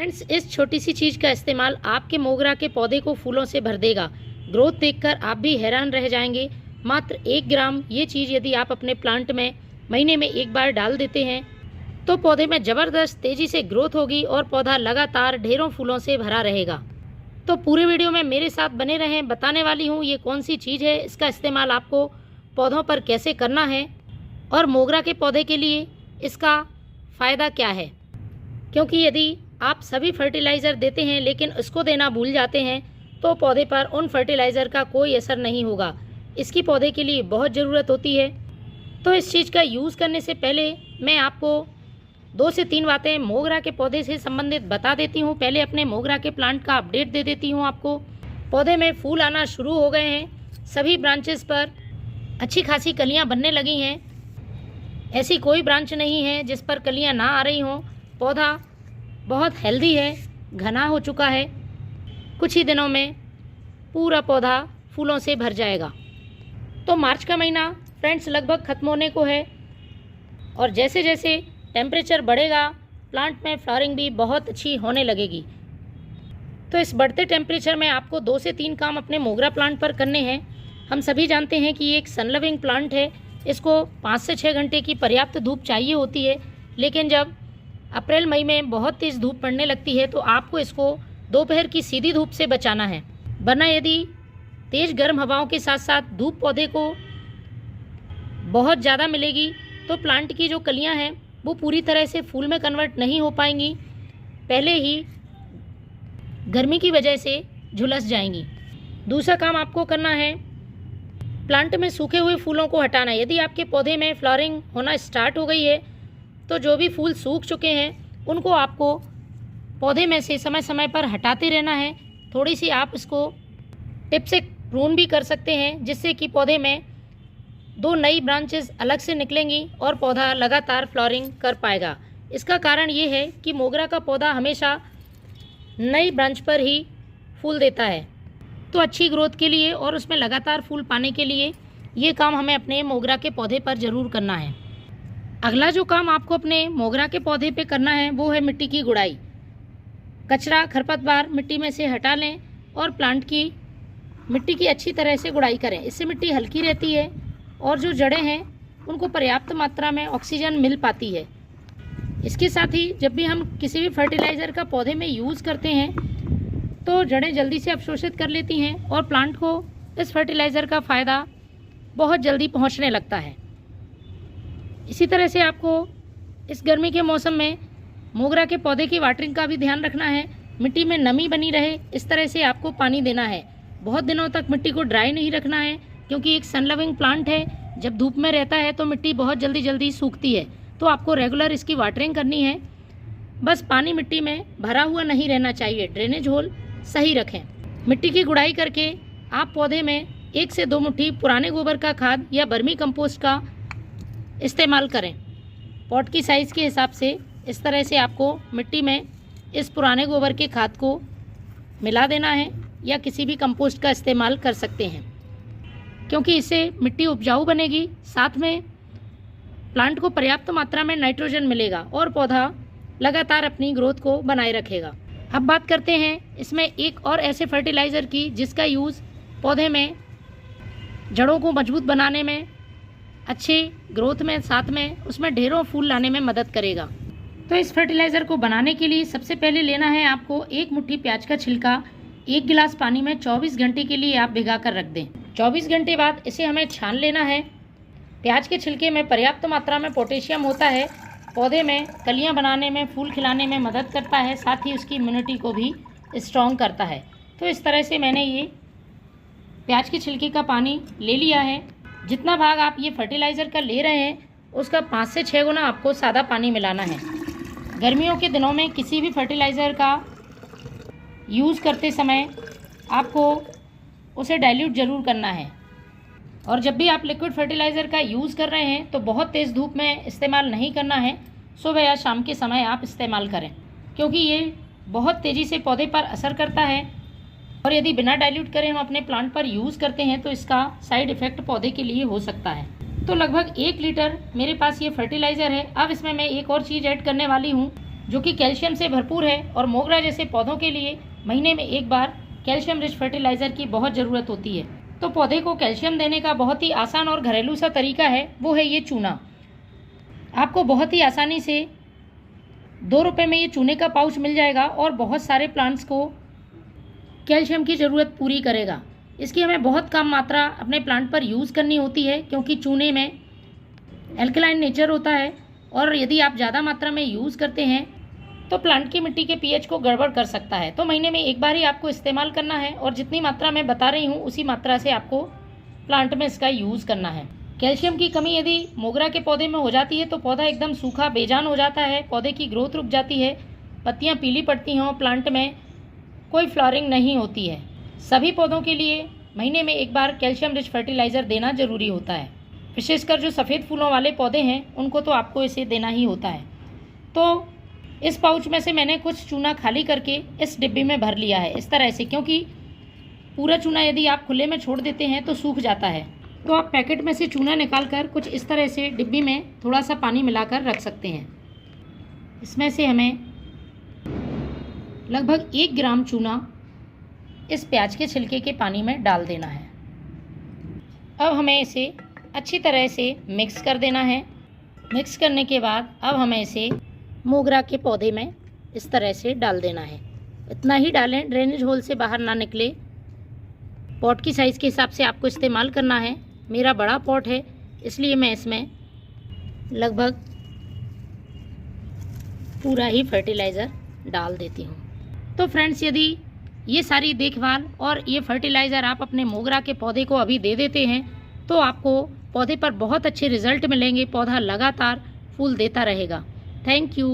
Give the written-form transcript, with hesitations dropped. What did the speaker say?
Friends, इस छोटी सी चीज़ का इस्तेमाल आपके मोगरा के पौधे को फूलों से भर देगा। ग्रोथ देखकर आप भी हैरान रह जाएंगे। मात्र 1 ग्राम ये चीज़ यदि आप अपने प्लांट में महीने में एक बार डाल देते हैं तो पौधे में ज़बरदस्त तेज़ी से ग्रोथ होगी और पौधा लगातार ढेरों फूलों से भरा रहेगा। तो पूरे वीडियो में मेरे साथ बने रहें। बताने वाली हूँ ये कौन सी चीज़ है, इसका इस्तेमाल आपको पौधों पर कैसे करना है और मोगरा के पौधे के लिए इसका फ़ायदा क्या है। क्योंकि यदि आप सभी फर्टिलाइज़र देते हैं लेकिन इसको देना भूल जाते हैं तो पौधे पर उन फर्टिलाइज़र का कोई असर नहीं होगा। इसकी पौधे के लिए बहुत ज़रूरत होती है। तो इस चीज़ का यूज़ करने से पहले मैं आपको 2 से 3 बातें मोगरा के पौधे से संबंधित बता देती हूँ। पहले अपने मोगरा के प्लांट का अपडेट दे देती हूँ आपको। पौधे में फूल आना शुरू हो गए हैं। सभी ब्रांचेस पर अच्छी खासी कलियाँ बनने लगी हैं। ऐसी कोई ब्रांच नहीं है जिस पर कलियाँ ना आ रही हों। पौधा बहुत हेल्दी है, घना हो चुका है। कुछ ही दिनों में पूरा पौधा फूलों से भर जाएगा। तो मार्च का महीना फ्रेंड्स लगभग ख़त्म होने को है और जैसे जैसे टेम्परेचर बढ़ेगा प्लांट में फ्लावरिंग भी बहुत अच्छी होने लगेगी। तो इस बढ़ते टेम्परेचर में आपको 2 से 3 काम अपने मोगरा प्लांट पर करने हैं। हम सभी जानते हैं कि ये एक सन लविंग प्लांट है। इसको 5 से 6 घंटे की पर्याप्त धूप चाहिए होती है। लेकिन जब अप्रैल मई में बहुत तेज़ धूप पड़ने लगती है तो आपको इसको दोपहर की सीधी धूप से बचाना है। वरना यदि तेज़ गर्म हवाओं के साथ साथ धूप पौधे को बहुत ज़्यादा मिलेगी तो प्लांट की जो कलियां हैं वो पूरी तरह से फूल में कन्वर्ट नहीं हो पाएंगी, पहले ही गर्मी की वजह से झुलस जाएंगी। दूसरा काम आपको करना है, प्लांट में सूखे हुए फूलों को हटाना है। यदि आपके पौधे में फ्लावरिंग होना स्टार्ट हो गई है तो जो भी फूल सूख चुके हैं उनको आपको पौधे में से समय समय पर हटाते रहना है। थोड़ी सी आप इसको टिप से प्रून भी कर सकते हैं जिससे कि पौधे में 2 नई ब्रांचेस अलग से निकलेंगी और पौधा लगातार फ्लावरिंग कर पाएगा। इसका कारण ये है कि मोगरा का पौधा हमेशा नई ब्रांच पर ही फूल देता है। तो अच्छी ग्रोथ के लिए और उसमें लगातार फूल पाने के लिए ये काम हमें अपने मोगरा के पौधे पर ज़रूर करना है। अगला जो काम आपको अपने मोगरा के पौधे पे करना है वो है मिट्टी की गुड़ाई। कचरा खरपतवार मिट्टी में से हटा लें और प्लांट की मिट्टी की अच्छी तरह से गुड़ाई करें। इससे मिट्टी हल्की रहती है और जो जड़ें हैं उनको पर्याप्त मात्रा में ऑक्सीजन मिल पाती है। इसके साथ ही जब भी हम किसी भी फर्टिलाइज़र का पौधे में यूज़ करते हैं तो जड़ें जल्दी से अवशोषित कर लेती हैं और प्लांट को इस फर्टिलाइज़र का फ़ायदा बहुत जल्दी पहुंचने लगता है। इसी तरह से आपको इस गर्मी के मौसम में मोगरा के पौधे की वाटरिंग का भी ध्यान रखना है। मिट्टी में नमी बनी रहे इस तरह से आपको पानी देना है। बहुत दिनों तक मिट्टी को ड्राई नहीं रखना है क्योंकि एक सन लविंग प्लांट है। जब धूप में रहता है तो मिट्टी बहुत जल्दी सूखती है। तो आपको रेगुलर इसकी वाटरिंग करनी है। बस पानी मिट्टी में भरा हुआ नहीं रहना चाहिए, ड्रेनेज होल सही रखें। मिट्टी की गुड़ाई करके आप पौधे में 1 से 2 मुट्ठी पुराने गोबर का खाद या वर्मी कंपोस्ट का इस्तेमाल करें। पॉट की साइज़ के हिसाब से इस तरह से आपको मिट्टी में इस पुराने गोबर के खाद को मिला देना है या किसी भी कंपोस्ट का इस्तेमाल कर सकते हैं क्योंकि इससे मिट्टी उपजाऊ बनेगी, साथ में प्लांट को पर्याप्त मात्रा में नाइट्रोजन मिलेगा और पौधा लगातार अपनी ग्रोथ को बनाए रखेगा। अब बात करते हैं इसमें एक और ऐसे फर्टिलाइज़र की जिसका यूज़ पौधे में जड़ों को मजबूत बनाने में, अच्छे ग्रोथ में, साथ में उसमें ढेरों फूल लाने में मदद करेगा। तो इस फर्टिलाइज़र को बनाने के लिए सबसे पहले लेना है आपको 1 मुट्ठी प्याज का छिलका 1 गिलास पानी में 24 घंटे के लिए आप भिगा कर रख दें। 24 घंटे बाद इसे हमें छान लेना है। प्याज के छिलके में पर्याप्त मात्रा में पोटेशियम होता है, पौधे में कलियां बनाने में, फूल खिलाने में मदद करता है, साथ ही उसकी इम्यूनिटी को भी स्ट्रॉन्ग करता है। तो इस तरह से मैंने ये प्याज के छिलके का पानी ले लिया है। जितना भाग आप ये फर्टिलाइज़र का ले रहे हैं उसका 5 से 6 गुना आपको सादा पानी मिलाना है। गर्मियों के दिनों में किसी भी फर्टिलाइज़र का यूज़ करते समय आपको उसे डाइल्यूट ज़रूर करना है। और जब भी आप लिक्विड फर्टिलाइज़र का यूज़ कर रहे हैं तो बहुत तेज़ धूप में इस्तेमाल नहीं करना है। सुबह या शाम के समय आप इस्तेमाल करें क्योंकि ये बहुत तेज़ी से पौधे पर असर करता है और यदि बिना डाइल्यूट करें हम अपने प्लांट पर यूज़ करते हैं तो इसका साइड इफ़ेक्ट पौधे के लिए हो सकता है। तो लगभग 1 लीटर मेरे पास ये फर्टिलाइज़र है। अब इसमें मैं एक और चीज़ ऐड करने वाली हूँ जो कि कैल्शियम से भरपूर है और मोगरा जैसे पौधों के लिए महीने में एक बार कैल्शियम रिच फर्टिलाइज़र की बहुत ज़रूरत होती है। तो पौधे को कैल्शियम देने का बहुत ही आसान और घरेलू सा तरीका है, वो है ये चूना। आपको बहुत ही आसानी से 2 रुपये में ये चूने का पाउच मिल जाएगा और बहुत सारे प्लांट्स को कैल्शियम की ज़रूरत पूरी करेगा। इसकी हमें बहुत कम मात्रा अपने प्लांट पर यूज़ करनी होती है, क्योंकि चूने में एल्कलाइन नेचर होता है और यदि आप ज़्यादा मात्रा में यूज़ करते हैं तो प्लांट की मिट्टी के पीएच को गड़बड़ कर सकता है। तो महीने में एक बार ही आपको इस्तेमाल करना है और जितनी मात्रा मैं बता रही हूँ उसी मात्रा से आपको प्लांट में इसका यूज़ करना है। कैल्शियम की कमी यदि मोगरा के पौधे में हो जाती है तो पौधा एकदम सूखा बेजान हो जाता है, पौधे की ग्रोथ रुक जाती है, पत्तियाँ पीली पड़ती हों, प्लांट में कोई फ्लावरिंग नहीं होती है। सभी पौधों के लिए महीने में एक बार कैल्शियम रिच फर्टिलाइज़र देना ज़रूरी होता है। विशेषकर जो सफ़ेद फूलों वाले पौधे हैं उनको तो आपको इसे देना ही होता है। तो इस पाउच में से मैंने कुछ चूना खाली करके इस डिब्बी में भर लिया है इस तरह से, क्योंकि पूरा चूना यदि आप खुले में छोड़ देते हैं तो सूख जाता है। तो आप पैकेट में से चूना निकाल कर कुछ इस तरह से डिब्बी में थोड़ा सा पानी मिलाकर रख सकते हैं। इसमें से हमें लगभग 1 ग्राम चूना इस प्याज के छिलके के पानी में डाल देना है। अब हमें इसे अच्छी तरह से मिक्स कर देना है। मिक्स करने के बाद अब हमें इसे मोगरा के पौधे में इस तरह से डाल देना है। इतना ही डालें, ड्रेनेज होल से बाहर ना निकले। पॉट की साइज़ के हिसाब से आपको इस्तेमाल करना है। मेरा बड़ा पॉट है इसलिए मैं इसमें लगभग पूरा ही फर्टिलाइज़र डाल देती हूँ। तो फ्रेंड्स, यदि ये सारी देखभाल और ये फर्टिलाइज़र आप अपने मोगरा के पौधे को अभी दे देते हैं तो आपको पौधे पर बहुत अच्छे रिजल्ट मिलेंगे। पौधा लगातार फूल देता रहेगा। Thank you.